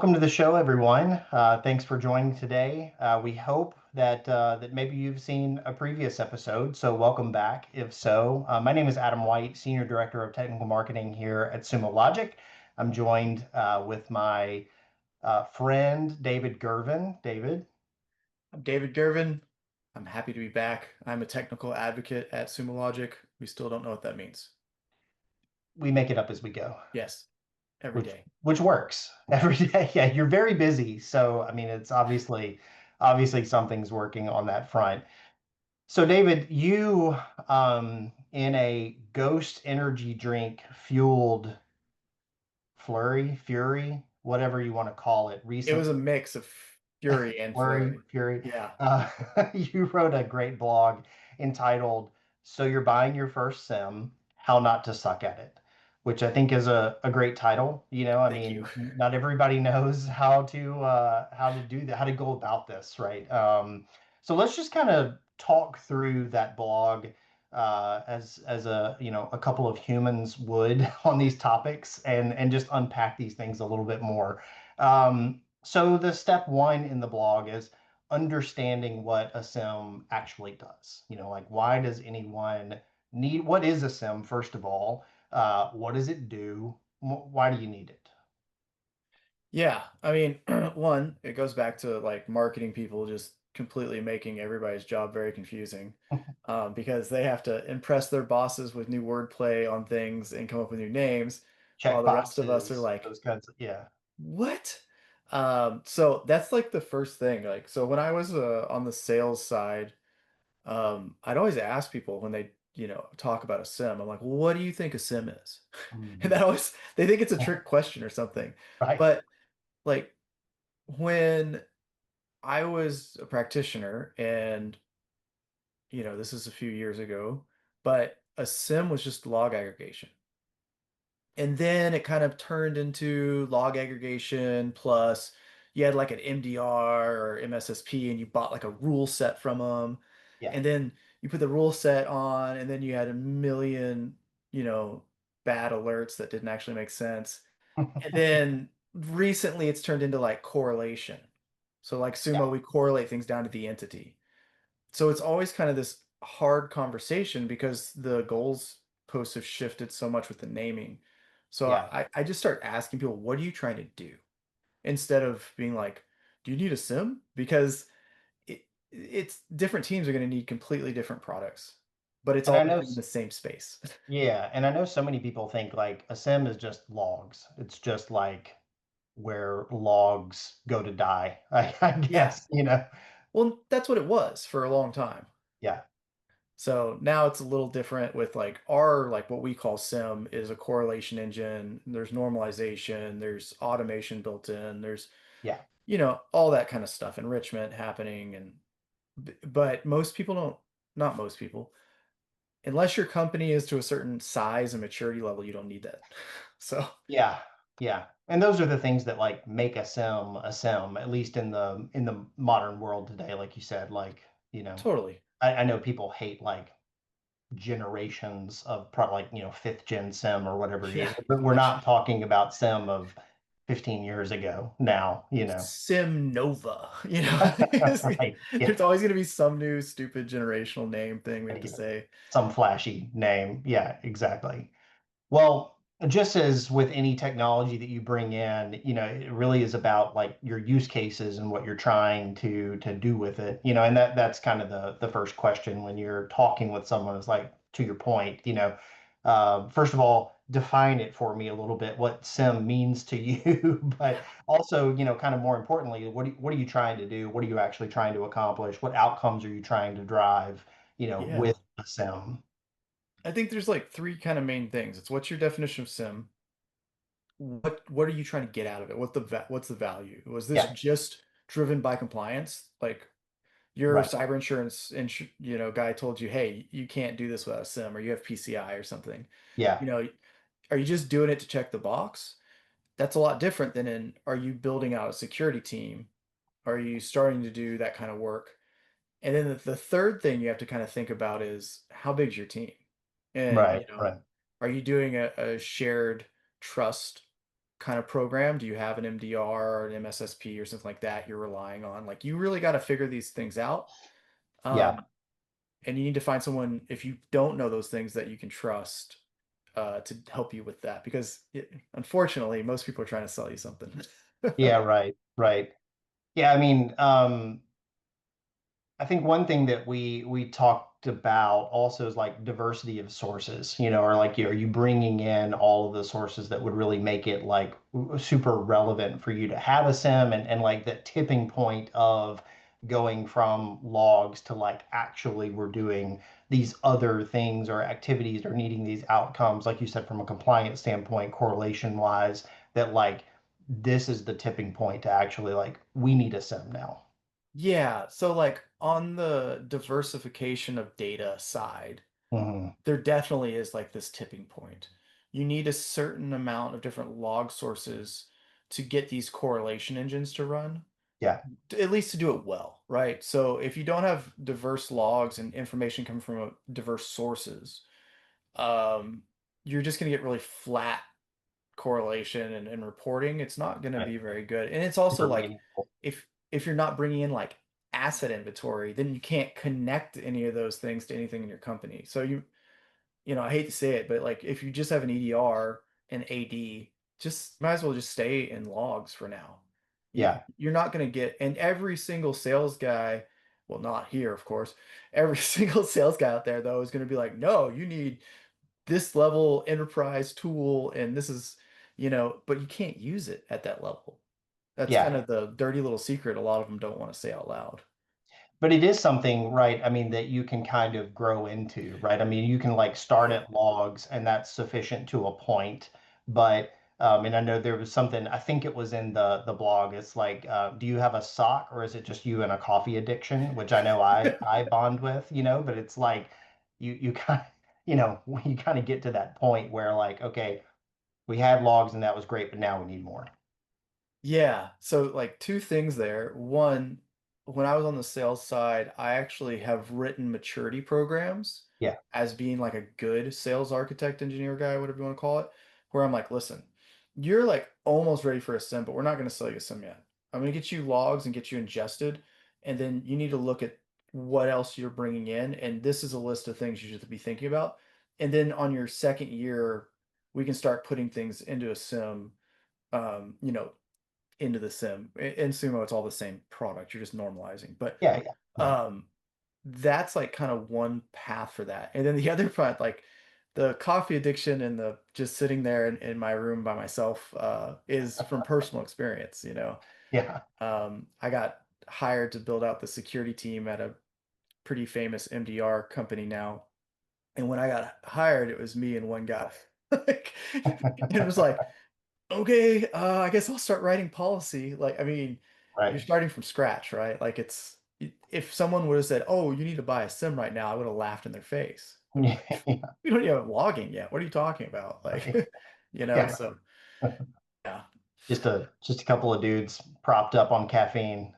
welcome to the show, everyone. Thanks for joining today. We hope that maybe you've seen a previous episode, so welcome back. If so, my name is Adam White, Senior Director of Technical Marketing here at Sumo Logic. I'm joined with my friend David Girvin. David, I'm David Girvin. I'm happy to be back. I'm a technical advocate at Sumo Logic. We still don't know what that means. we make it up as we go, Yes, every which day. which works every day. Yeah, you're very busy, so I mean, it's obviously something's working on that front. So, David, you in a ghost energy drink fueled fury, whatever you want to call it, It was a recently, mix of fury and flurry. fury, Yeah, uh, you wrote a great blog entitled "So You're Buying Your First Sim: How Not to Suck at It," which I think is a great title. I thank you. mean, not everybody knows how to do that, how to go about this, right? So let's just kind of talk through that blog as a couple of humans would on these topics and just unpack these things a little bit more. So the step one in the blog is understanding what a sim actually does. Like why does anyone need, what is a sim, first of all? What does it do? Why do you need it? Yeah, I mean, one, it goes back to like marketing people just completely making everybody's job very confusing because they have to impress their bosses with new wordplay on things and come up with new names, while Check the rest of us are boxes, like, those kinds of, yeah. what? So that's like the first thing. Like, so when I was on the sales side, I'd always ask people when they, talk about a sim, I'm like, well, what do you think a sim is? And Mhm. that always, they think it's a trick question or something. Right. But like when I was a practitioner and, this is a few years ago, but a sim was just log aggregation. And then it kind of turned into log aggregation plus you had like an MDR or MSSP and you bought like a rule set from them. Yeah. And then you put the rule set on and then you had a million, you know, bad alerts that didn't actually make sense. And then recently it's turned into like correlation. So like Yeah. Sumo, we correlate things down to the entity. So it's always kind of this hard conversation because the goals posts have shifted so much with the naming. So Yeah. I just start asking people, what are you trying to do? Instead of being like, do you need a sim? Because it's different teams are going to need completely different products, but it's And all I know, within the same space. yeah, and I know so many people think like a sim is just logs. It's just like where logs go to die, I Yeah. guess. Well, that's what it was for a long time. Yeah. So now it's a little different with like our like what we call SIM is a correlation engine. There's normalization, there's automation built in, there's Yeah. all that kind of stuff, enrichment happening and but most people don't, not most people, unless your company is to a certain size and maturity level, you don't need that. So Yeah. Yeah. And those are the things that like make a sim, at least in the modern world today, like you said, totally. I know people hate like generations of probably like, fifth gen sim or whatever it Yeah, is. But we're not talking about sim of 15 years ago now. Sim Nova, Right. Yeah. there's always going to be some new stupid generational name thing we have Gotta to give it say. some flashy name. Yeah, exactly. Well, just as with any technology that you bring in, it really is about like your use cases and what you're trying to do with it. And that's kind of the first question when you're talking with someone is like, to your point, first of all, define it for me a little bit, what SIM means to you, but also, kind of more importantly, what are you trying to do? What are you actually trying to accomplish? What outcomes are you trying to drive, Yeah. with a SIM? I think there's like three kind of main things. It's what's your definition of sim? What are you trying to get out of it? What's the value? Was this Yeah, just driven by compliance? Like your right. cyber insurance guy told you, "Hey, you can't do this without a sim or you have PCI or something." Yeah. You know, are you just doing it to check the box? That's a lot different than are you building out a security team? Are you starting to do that kind of work? And then the third thing you have to kind of think about is how big's your team? And, Right, right. are you doing a shared trust? kind of program? Do you have an MDR or an MSSP or something like that you're relying on? Like you really got to figure these things out. Yeah. Um, and you need to find someone, if you don't know those things, that you can trust to help you with that. Because unfortunately, most people are trying to sell you something. Yeah, right, right. Yeah, I mean, I think one thing that we talked about also is like diversity of sources, or like are you bringing in all of the sources that would really make it like super relevant for you to have a SIM and like that tipping point of going from logs to like actually we're doing these other things or activities or needing these outcomes, like you said, from a compliance standpoint, correlation wise, that like this is the tipping point to actually like we need a SIM now. Yeah, so like on the diversification of data side, Hmm. there definitely is like this tipping point. You need a certain amount of different log sources to get these correlation engines to run, Yeah. at least to do it well, right? So if you don't have diverse logs and information coming from diverse sources, um, you're just going to get really flat correlation and reporting. It's not going to Right. be very good. And it's also Super like meaningful. if you're not bringing in like asset inventory, then you can't connect any of those things to anything in your company. So I hate to say it, but like if you just have an EDR and AD, just might as well just stay in logs for now. Yeah. You're not going to get, and every single sales guy, well, not here, of course, every single sales guy out there though is going to be like, no, you need this level enterprise tool, and this is, but you can't use it at that level. That's kind Yeah. of the dirty little secret a lot of them don't want to say out loud. But it is something, right? I mean, that you can kind of grow into, right? I mean, you can like Oh start yeah. at logs and that's sufficient to a point. But and I know there was something, I think it was in the blog. It's like, do you have a sock or is it just you and a coffee addiction? Which I know I bond with, but it's like you kind of, when you kind of get to that point where like, okay, we had logs and that was great, but now we need more. Yeah. So like two things there. One, when I was on the sales side, I actually have written maturity programs Yeah. as being like a good sales architect, engineer guy, whatever you want to call it, where I'm like, listen, you're like almost ready for a sim, but we're not going to sell you a sim yet. I'm going to get you logs and get you ingested, and then you need to look at what else you're bringing in, and this is a list of things you should be thinking about. And then on your second year, we can start putting things into a sim, um, you know, into the sim. In Sumo, it's all the same product. You're just normalizing. But Yeah. Yeah. Right. um, that's like kind of one path for that. And then the other part, like the coffee addiction and the just sitting there in my room by myself, is from personal experience. Yeah. I got hired to build out the security team at a pretty famous MDR company now. And when I got hired, it was me and one guy. Like, it was like, okay, I guess I'll start writing policy. Like, I mean, you're Right. starting from scratch, right? Like, if someone would have said, "Oh, you need to buy a sim right now," I would have laughed in their face. I'd be like, Yeah. "We don't even have logging yet. What are you talking about?" Like, Right. Yeah. so yeah. Just a couple of dudes propped up on caffeine.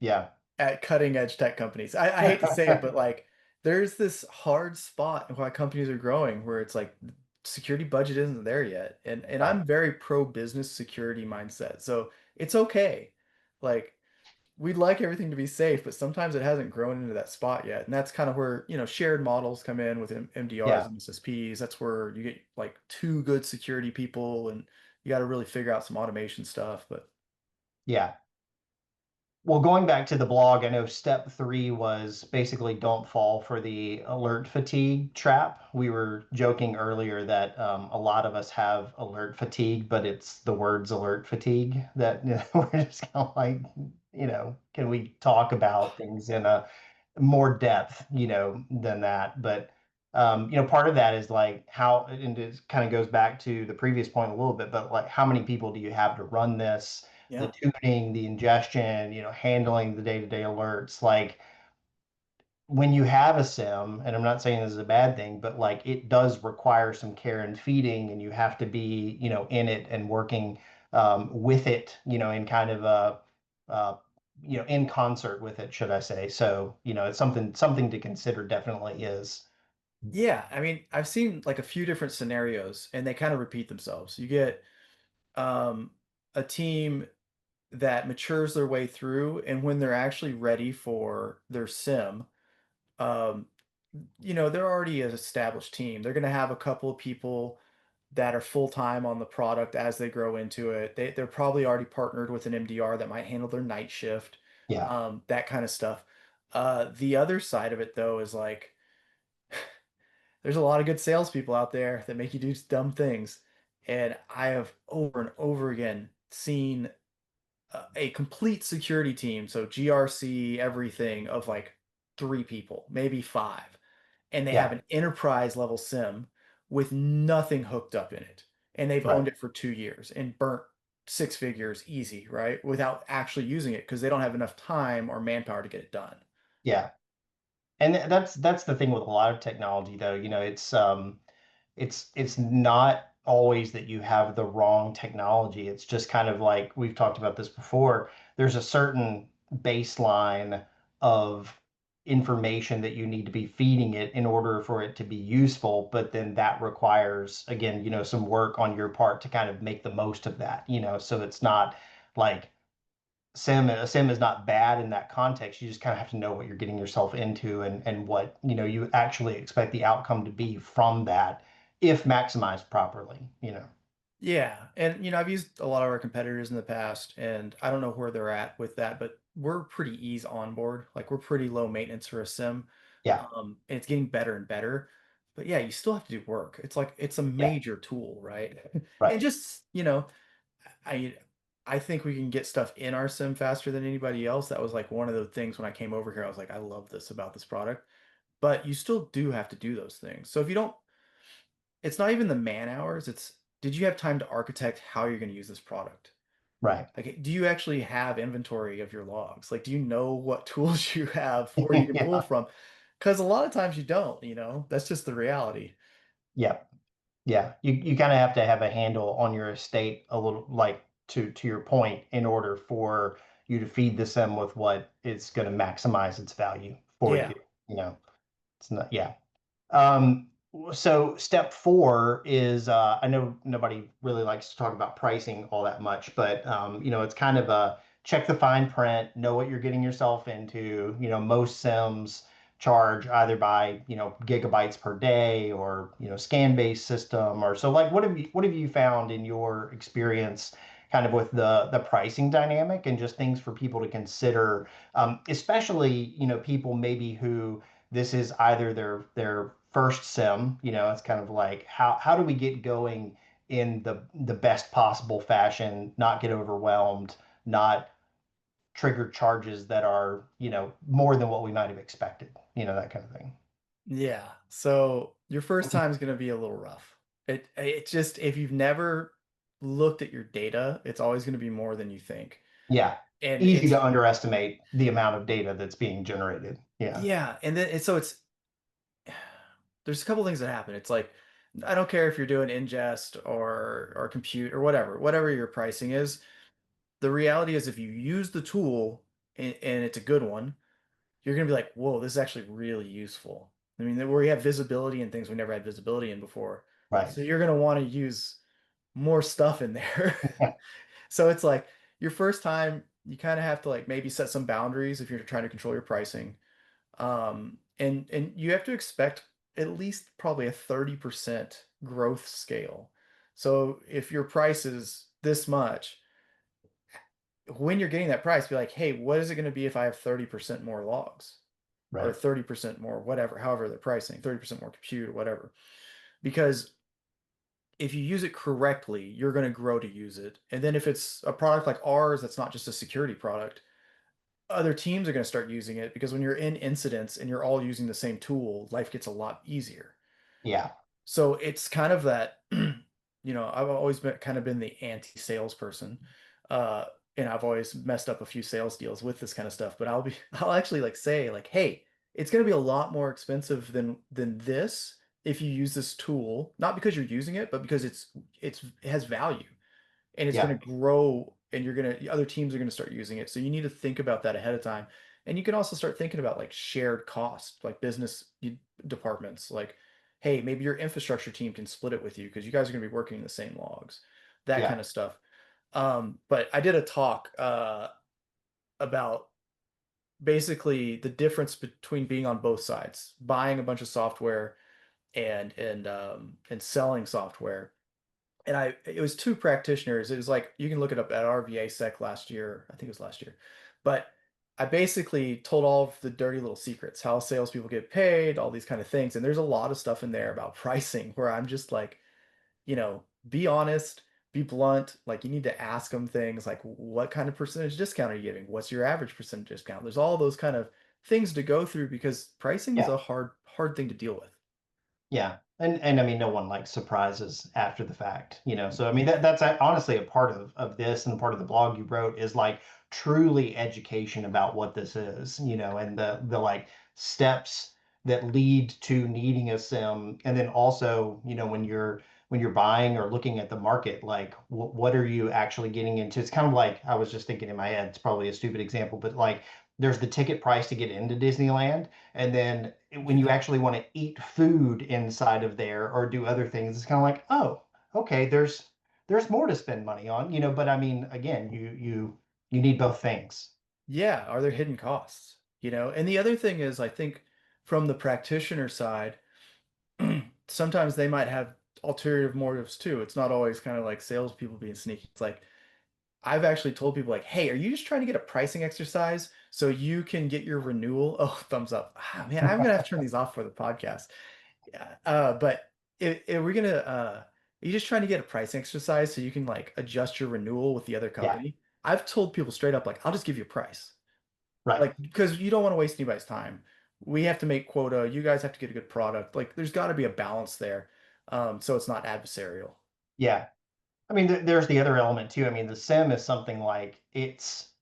Yeah. At cutting edge tech companies. I hate to say it, but like there's this hard spot why companies are growing where it's like security budget isn't there yet. And Right. I'm very pro business security mindset. So it's okay. Like we'd like everything to be safe, but sometimes it hasn't grown into that spot yet. And that's kind of where, shared models come in with MDRs Yeah. and SSPs. That's where you get like two good security people and you got to really figure out some automation stuff. But Yeah. Well, going back to the blog, I know step three was basically don't fall for the alert fatigue trap. We were joking earlier that a lot of us have alert fatigue, but it's the words alert fatigue that we're just kind of like, can we talk about things in a more depth, than that? But part of that is like how, and it kind of goes back to the previous point a little bit, but like how many people do you have to run this? The yeah. tuning, the ingestion, handling the day-to-day alerts. Like when you have a sim, and I'm not saying this is a bad thing, but like it does require some care and feeding, and you have to be, in it and working with it, in kind of in concert with it, should I say. So, it's something to consider definitely is. Yeah, I mean, I've seen like a few different scenarios and they kind of repeat themselves. You get um, a team that matures their way through, and when they're actually ready for their sim, um, they're already an established team. They're going to have a couple of people that are full time on the product as they grow into it. They're probably already partnered with an MDR that might handle their night shift, Yeah. that kind of stuff. The other side of it, though, is like there's a lot of good salespeople out there that make you do dumb things. And I have over and over again seen a complete security team, so GRC, everything of like three people, maybe five, and they have Yeah. an enterprise level SIM with nothing hooked up in it. And they've Right. owned it for 2 years and burnt six figures easy, right? Without actually using it because they don't have enough time or manpower to get it done. Yeah. And that's the thing with a lot of technology, though. It's not always that you have the wrong technology. It's just kind of like we've talked about this before. There's a certain baseline of information that you need to be feeding it in order for it to be useful, but then that requires, again, some work on your part to kind of make the most of that. So it's not like sim is not bad in that context. You just kind of have to know what you're getting yourself into and what you actually expect the outcome to be from that if maximized properly. Yeah, and I've used a lot of our competitors in the past, and I don't know where they're at with that, but we're pretty ease on board. Like we're pretty low maintenance for a sim, Yeah. and it's getting better and better. But yeah, you still have to do work. It's like it's a Yeah. major tool, right? And Right. just I I think we can get stuff in our sim faster than anybody else. That was like one of the things when I came over here. I was like, I love this about this product. But you still do have to do those things. So if you don't it's not even the man hours, it's did you have time to architect how you're going to use this product? Right. Like, do you actually have inventory of your logs? Like, do you know what tools you have where you can pull Yeah. from? Because a lot of times you don't. That's just the reality. Yeah. Yeah. You kind of have to have a handle on your estate a little, like, to your point, in order for you to feed the sim with what is going to maximize its value for you. Yeah. You know, it's not, yeah. Um, so step four is I know nobody really likes to talk about pricing all that much, but it's kind of a check the fine print, know what you're getting yourself into. Most sims charge either by gigabytes per day or scan-based system or so. Like, what have you found in your experience? Kind of with the pricing dynamic and just things for people to consider, especially people maybe who this is either their first sim. It's kind of like how do we get going in the best possible fashion, not get overwhelmed, not trigger charges that are more than what we might have expected, that kind of thing. Yeah. So your first time is going to be a little rough. It just if you've never looked at your data, it's always going to be more than you think. Yeah, And easy it's to underestimate the amount of data that's being generated. Yeah. yeah, and then so it's there's a couple things that happen. It's like I don't care if you're doing ingest or compute or whatever your pricing is. The reality is if you use the tool and it's a good one, you're gonna be like, whoa, this is actually really useful. I mean, where we have visibility and things we never had visibility in before. Right. So you're gonna want to use more stuff in there. So it's like your first time, you kind of have to like maybe set some boundaries if you're trying to control your pricing. And you have to expect at least probably a 30% growth scale. So if your price is this much, when you're getting that price, be like, hey, what is it going to be if I have 30% more logs or Right. 30% more, whatever, however they're pricing, 30% more compute or whatever. Because if you use it correctly, you're going to grow to use it. And then if it's a product like ours, that's not just a security product, other teams are going to start using it because when you're in incidents and you're all using the same tool, life gets a lot easier. Yeah. So it's kind of that, I've always been the anti-sales person. Uh, and I've always messed up a few sales deals with this kind of stuff, but I'll actually like say like, hey, it's going to be a lot more expensive than this if you use this tool, not because you're using it, but because it has value and it's going Yeah. to grow and other teams are going to start using it. So you need to think about that ahead of time. And you can also start thinking about like shared costs, like departments, like, hey, maybe your infrastructure team can split it with you because you guys are going to be working in the same logs, that kind Yeah. of stuff. But I did a talk about basically the difference between being on both sides, buying a bunch of software and selling software. And it was two practitioners. It was like you can look it up at RVA Sec last year. I think it was last year. But I basically told all of the dirty little secrets, how salespeople get paid, all these kind of things. And there's a lot of stuff in there about pricing where I'm just like, be honest, be blunt. Like you need to ask them things like what kind of percentage discount are you giving? What's your average percentage discount? There's all those kind of things to go through because pricing is Yeah. a hard thing to deal with. Yeah. And I mean, no one likes surprises after the fact, you know. So I mean, that's honestly a part of this, and part of the blog you wrote is like truly education about what this is, you know, and the like steps that lead to needing a sim, and then also, you know, when you're buying or looking at the market, like what are you actually getting into? It's kind of like I was just thinking in my head, it's probably a stupid example, but like there's the ticket price to get into Disneyland. And then when you Yeah. actually want to eat food inside of there or do other things, it's kind of like, oh, okay, there's more to spend money on, you know. But I mean, again, you need both things. Yeah, are there hidden costs? And the other thing is, I think from the practitioner side, sometimes they might have alternative motives too. It's not always kind of like salespeople being sneaky. It's like I've actually told people like, "Hey, are you just trying to get a pricing exercise so you can get your renewal?" Oh, thumbs up. Ah, man, I'm gonna have to turn these off for the podcast. Yeah, but if we're gonna, are you just trying to get a pricing exercise so you can like adjust your renewal with the other Yeah, company? I've told people straight up like, "I'll just give you a price." right. Like because you don't want to waste anybody's time. We have to make quota. You guys have to get a good product. Like there's got to be a balance there, so it's not adversarial. Yeah. I mean, there's the other element too. I mean, the sim is something like it's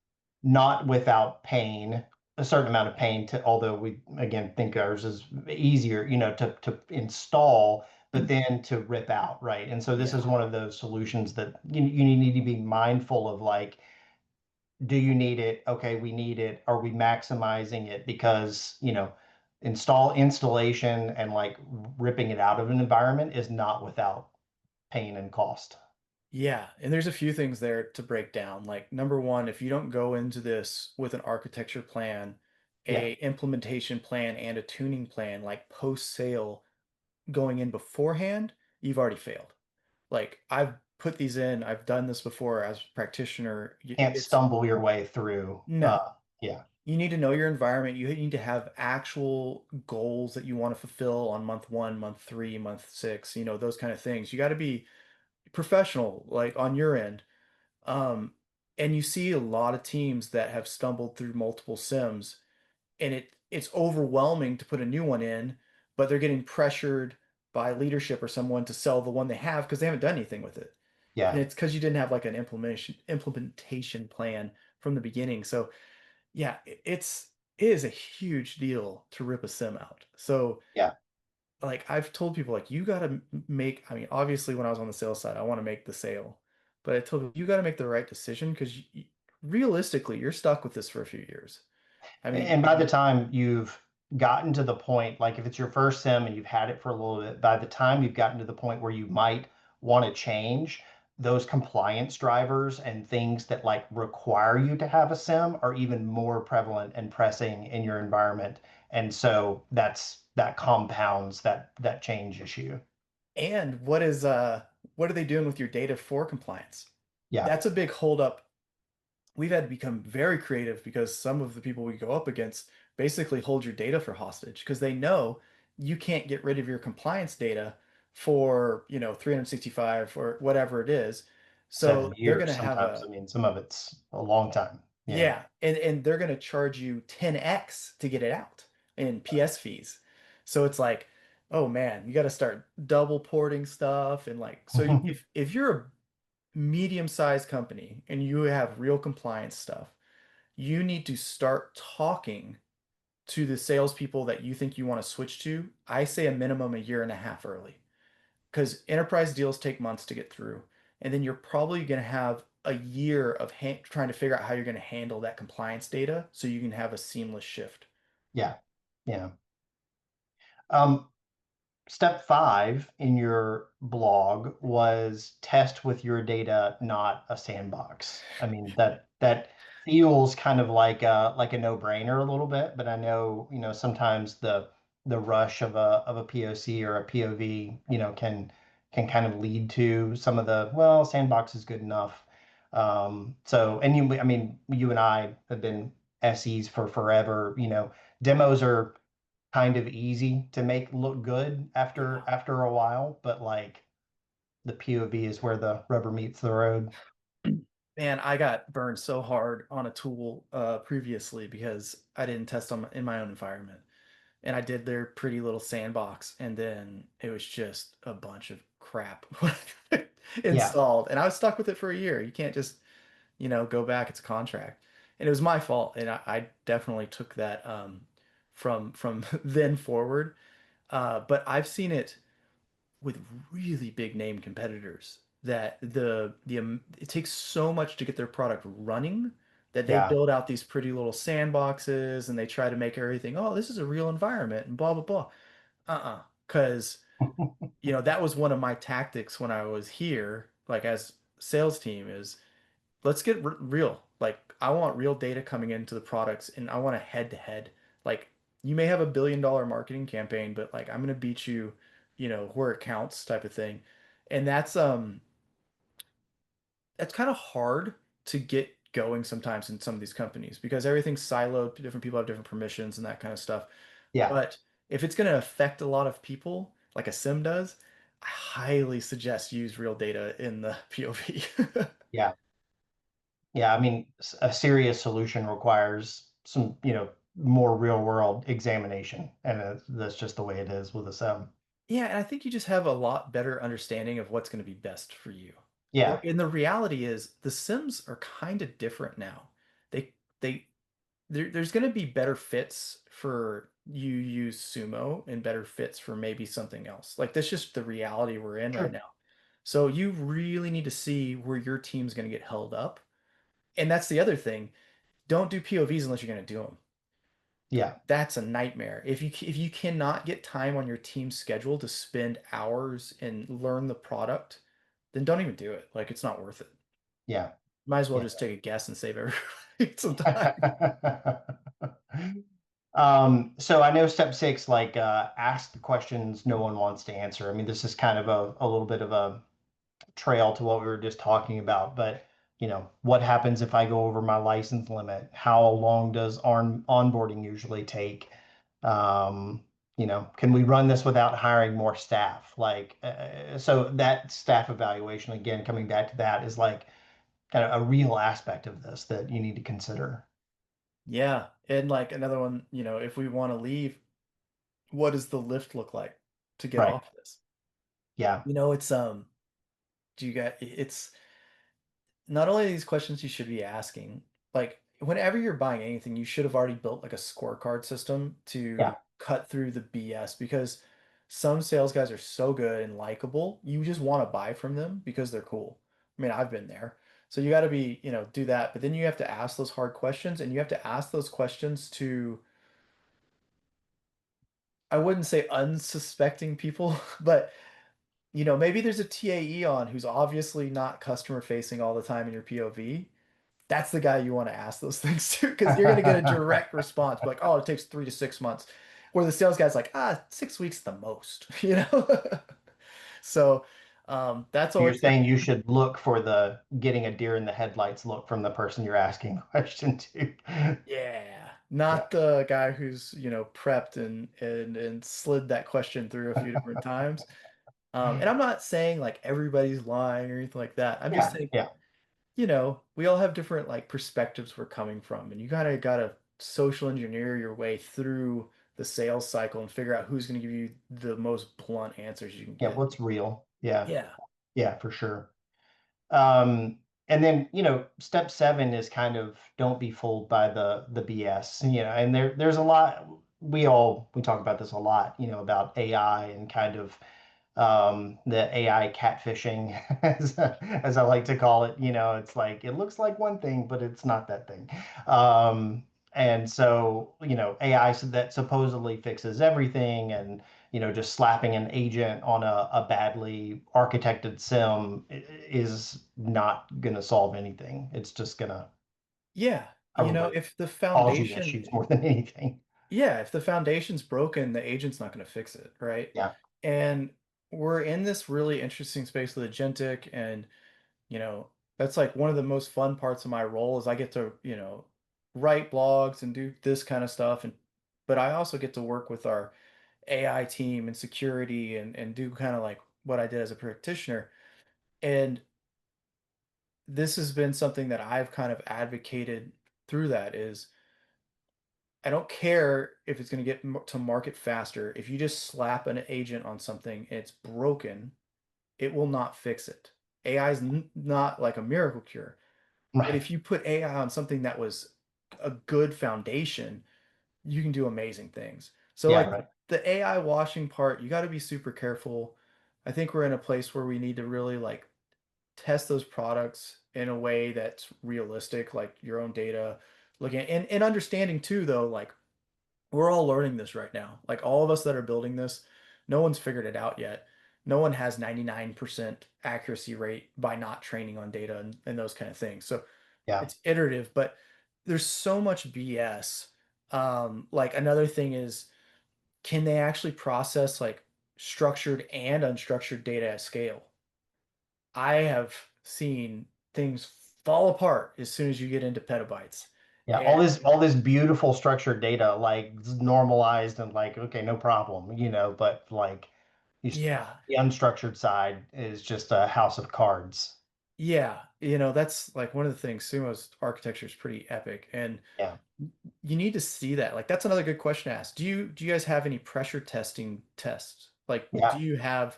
not without pain, a certain amount of pain to, although we again think ours is easier, you know, to install, but then to rip out, right? And so this Yeah. is one of those solutions that you need to be mindful of, like, do you need it? Okay, we need it. Are we maximizing it? Because, you know, installation and like ripping it out of an environment is not without pain and cost. Yeah, and there's a few things there to break down. Like number one, if you don't go into this with an architecture plan, Yeah. a implementation plan, and a tuning plan, like post sale going in beforehand, you've already failed. Like I've put these in, I've done this before as a practitioner. Can't It's stumble your way through. no. Yeah, You need to know your environment. You need to have actual goals that you want to fulfill on month one, month three, month six, those kind of things. You got to be professional, like on your end. Um, and you see a lot of teams that have stumbled through multiple sims, and it's overwhelming to put a new one in, but they're getting pressured by leadership or someone to sell the one they have because they haven't done anything with it. And yeah, it's because you didn't have like an implementation plan from the beginning. So yeah, it is a huge deal to rip a sim out. So yeah. like I've told people like you got to make, I mean, obviously when I was on the sales side, I want to make the sale. But I told people you got to make the right decision because realistically, you're stuck with this for a few years. I mean, And by the time you've gotten to the point, like if it's your first sim and you've had it for a little bit, by the time you've gotten to the point where you might want to change, those compliance drivers and things that like require you to have a sim are even more prevalent and pressing in your environment. And so that compounds that change issue. and what are they doing with your data for compliance? Yeah, That's a big holdup. We've had to become very creative because some of the people we go up against basically hold your data for hostage because they know you can't get rid of your compliance data for, 365 or whatever it is. So seven they're going to years have sometimes. a, I mean, some of it's a long time. Yeah. yeah, and they're going to charge you 10x to get it out in PS fees. So it's like, oh man, you got to start double porting stuff and like, so if you're a medium-sized company and you have real compliance stuff, you need to start talking to the salespeople that you think you want to switch to. I say a minimum a year and a half early because enterprise deals take months to get through. And then you're probably going to have a year of trying to figure out how you're going to handle that compliance data so you can have a seamless shift. Yeah. Yeah. Um, step five in your blog was test with your data, not a sandbox. I mean, that feels kind of like a no-brainer a little bit, but I know, sometimes the rush of a POC or a POV, can kind of lead to some of the, well, sandbox is good enough. And I mean, you and I have been SEs for forever, demos are kind of easy to make look good Yeah. after a while, but like the POV is where the rubber meets the road. Man, I got burned so hard on a tool previously because I didn't test them in my own environment. And I did their pretty little sandbox, and then it was just a bunch of crap Yeah, installed. And I was stuck with it for a year. You can't just, go back. It's a contract. And it was my fault. And I definitely took that from then forward. But I've seen it with really big name competitors that it takes so much to get their product running that they yeah, build out these pretty little sandboxes and they try to make everything, oh, this is a real environment and blah blah blah. Because that was one of my tactics when I was here, like as sales team, is let's get real. Like I want real data coming into the products and I want a head to head. Like you may have $1 billion marketing campaign, but like I'm gonna beat you, where it counts type of thing. And that's kind of hard to get going sometimes in some of these companies because everything's siloed, different people have different permissions and that kind of stuff. yeah, But if it's gonna affect a lot of people, like a SIM does, I highly suggest use real data in the POV. yeah, yeah. I mean, a serious solution requires some, more real world examination, and that's just the way it is with a SIM. Yeah, and I think you just have a lot better understanding of what's going to be best for you. Yeah, And the reality is the Sims are kind of different now. They they there's going to be better fits for you use Sumo and better fits for maybe something else. Like that's just the reality we're in right true. now. So you really need to see where your team's going to get held up. And that's the other thing. Don't do POVs unless you're going to do them. Yeah, That's a nightmare. If you cannot get time on your team's schedule to spend hours and learn the product, then don't even do it. Like it's not worth it. yeah, Might as well yeah. just take a guess and save everybody some time. So I know step six, like ask the questions no one wants to answer. I mean, this is kind of a little bit of a trail to what we were just talking about, but what happens if I go over my license limit? How long does onboarding usually take? Can we run this without hiring more staff? Like, so that staff evaluation, again, coming back to that, is like kind of a real aspect of this that you need to consider. Yeah. And like another one, if we want to leave, what does the lift look like to get Right. off this? Yeah. It's do you got it's not only these questions you should be asking, like whenever you're buying anything, you should have already built like a scorecard system to Yeah. cut through the BS because some sales guys are so good and likable, you just want to buy from them because they're cool. I mean, I've been there. So you got to be, do that, but then you have to ask those hard questions and you have to ask those questions to, I wouldn't say unsuspecting people, but maybe there's a TAE on who's obviously not customer facing all the time in your POV. That's the guy you want to ask those things to because you're going to get a direct response like, oh, it takes 3 to 6 months. Where the sales guy's like, 6 weeks the most, So that's You're always the, saying you should look for the getting a deer in the headlights look from the person you're asking the question to. yeah, Yeah. not the guy who's, prepped and slid that question through a few different times. And I'm not saying like everybody's lying or anything like that. I'm just Yeah. saying Yeah. we all have different like perspectives we're coming from, and you gotta social engineer your way through the sales cycle and figure out who's gonna give you the most blunt answers you can Yeah. get. What's real? Yeah. Yeah. Yeah, for sure. And then, step seven is kind of don't be fooled by the BS, and there's a lot we talk about this a lot, about AI and kind of the AI catfishing, as I like to call it. It's like it looks like one thing, but it's not that thing. And so, AI that supposedly fixes everything, and just slapping an agent on a badly architected sim is not going to solve anything. It's just going to Yeah, probably if the cause you foundation, issues more than anything. yeah, if the foundation's broken, the agent's not going to fix it, right? Yeah. And we're in this really interesting space with agentic, and that's like one of the most fun parts of my role is I get to, write blogs and do this kind of stuff, and but I also get to work with our AI team and security and do kind of like what I did as a practitioner. And this has been something that I've kind of advocated through that is I don't care if it's going to get to market faster. If you just slap an agent on something and it's broken, it will not fix it. AI is not like a miracle cure. But Right. if you put AI on something that was a good foundation, you can do amazing things. So Yeah. like Right. the AI washing part, you got to be super careful. I think we're in a place where we need to really like test those products in a way that's realistic, like your own data, looking at, and understanding too, though, like we're all learning this right now. Like all of us that are building this, no one's figured it out yet. No one has 99% accuracy rate by not training on data and those kind of things. So Yeah. it's iterative, but there's so much BS. Like another thing is, can they actually process like structured and unstructured data at scale? I have seen things fall apart as soon as you get into petabytes. Yeah. And All this beautiful structured data, like normalized and like, okay, no problem, but like yeah, the unstructured side is just a house of cards. yeah, that's like one of the things. Sumo's architecture is pretty epic, and Yeah. you need to see that. Like that's another good question to ask. Do you guys have any pressure testing tests? Like, do Yeah. you have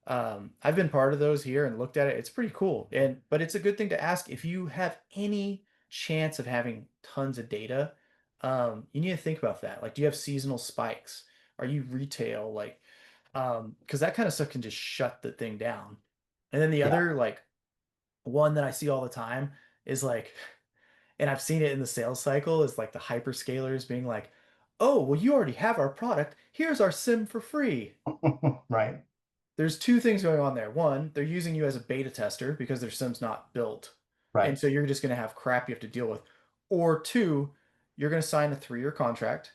I've been part of those here and looked at it. It's pretty cool. But it's a good thing to ask if you have any chance of having tons of data. You need to think about that. Like, do you have seasonal spikes? Are you retail? Like, because that kind of stuff can just shut the thing down. And then the Yeah. other like one that I see all the time is like, and I've seen it in the sales cycle, is like the hyperscalers being like, "Oh, well, you already have our product. Here's our SIM for free." Right. There's two things going on there. One, they're using you as a beta tester because their sim's not built. And Right. so you're just going to have crap you have to deal with. Or two, you're going to sign a 3-year contract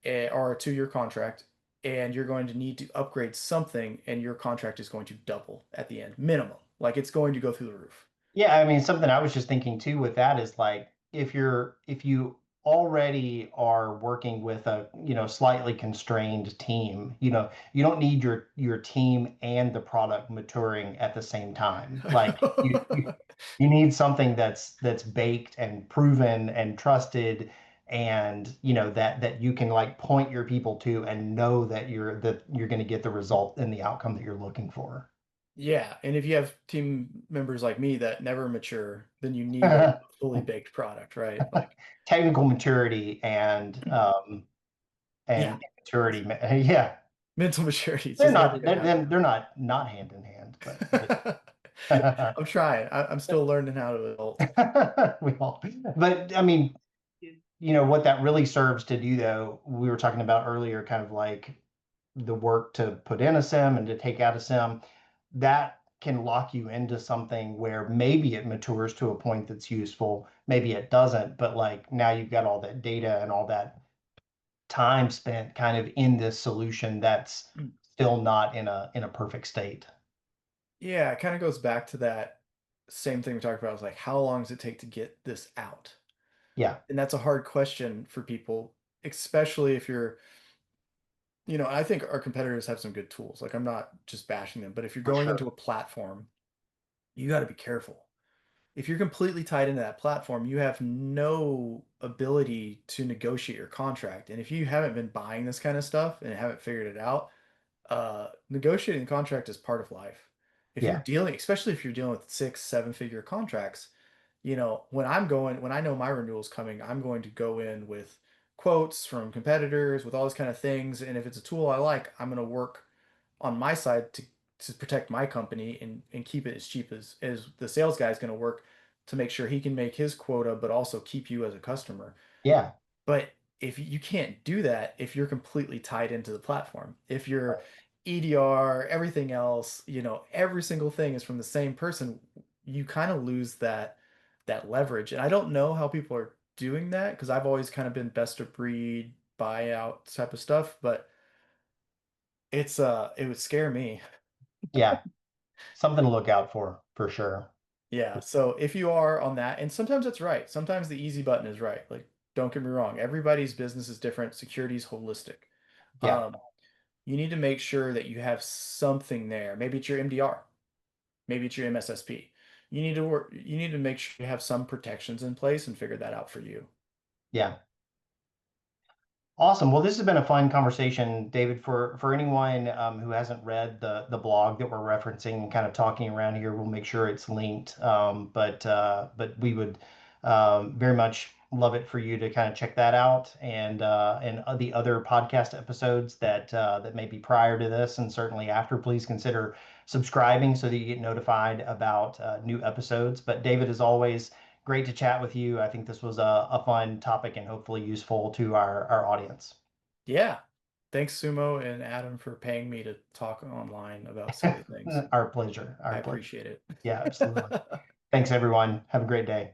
or a 2-year contract, and you're going to need to upgrade something, and your contract is going to double at the end, minimum. Like it's going to go through the roof. Yeah, I mean, something I was just thinking too with that is like if you already are working with a, slightly constrained team, you don't need your team and the product maturing at the same time. Like you need something that's baked and proven and trusted and that you can like point your people to and know that you're going to get the result and the outcome that you're looking for. Yeah, and if you have team members like me that never mature, then you need a fully baked product, right? Like, Technical maturity and yeah, maturity. Yeah, mental maturity is they're just never not going to happen. they're not hand in hand, but I'm trying. I'm still learning how to adult. we all. But I mean, what that really serves to do, though, we were talking about earlier, kind of like the work to put in a sim and to take out a sim, that can lock you into something where maybe it matures to a point that's useful, maybe it doesn't, but like now you've got all that data and all that time spent kind of in this solution that's still not in a perfect state. Yeah, it kind of goes back to that same thing we talked about. Is like, how long does it take to get this out? Yeah, And that's a hard question for people, especially if you're, I think our competitors have some good tools. Like, I'm not just bashing them, but if you're for going sure. into a platform, you got to be careful. If you're completely tied into that platform, you have no ability to negotiate your contract. And if you haven't been buying this kind of stuff and haven't figured it out, negotiating the contract is part of life. If you're Yeah, dealing, especially if you're dealing with 6, 7 figure contracts, when I know my renewal's coming, I'm going to go in with quotes from competitors, with all these kind of things. And if it's a tool I like, I'm going to work on my side to protect my company and keep it as cheap as the sales guy is going to work to make sure he can make his quota, but also keep you as a customer. yeah, But if you can't do that if you're completely tied into the platform. If your Right. EDR, everything else, every single thing is from the same person, you kind of lose that leverage. And I don't know how people are doing that because I've always kind of been best of breed buyout type of stuff, but it would scare me. Yeah, something to look out for sure. Yeah, so if you are on that, and sometimes it's right. Sometimes the easy button is right. Like, don't get me wrong, everybody's business is different. Security is holistic. Yeah, Um, you need to make sure that you have something there. Maybe it's your MDR, maybe it's your MSSP. You need to make sure you have some protections in place and figure that out for you. yeah. Awesome. Well, this has been a fun conversation, David. For anyone who hasn't read the blog that we're referencing, kind of talking around here, we'll make sure it's linked. But we would very much love it for you to kind of check that out and the other podcast episodes that may be prior to this and certainly after. Please consider subscribing so that you get notified about new episodes. But David, as always, great to chat with you. I think this was a fun topic and hopefully useful to our audience. Yeah. Thanks, Sumo and Adam, for paying me to talk online about silly things. Our pleasure. I Our pleasure. appreciate it. Yeah, absolutely. Thanks, everyone. Have a great day.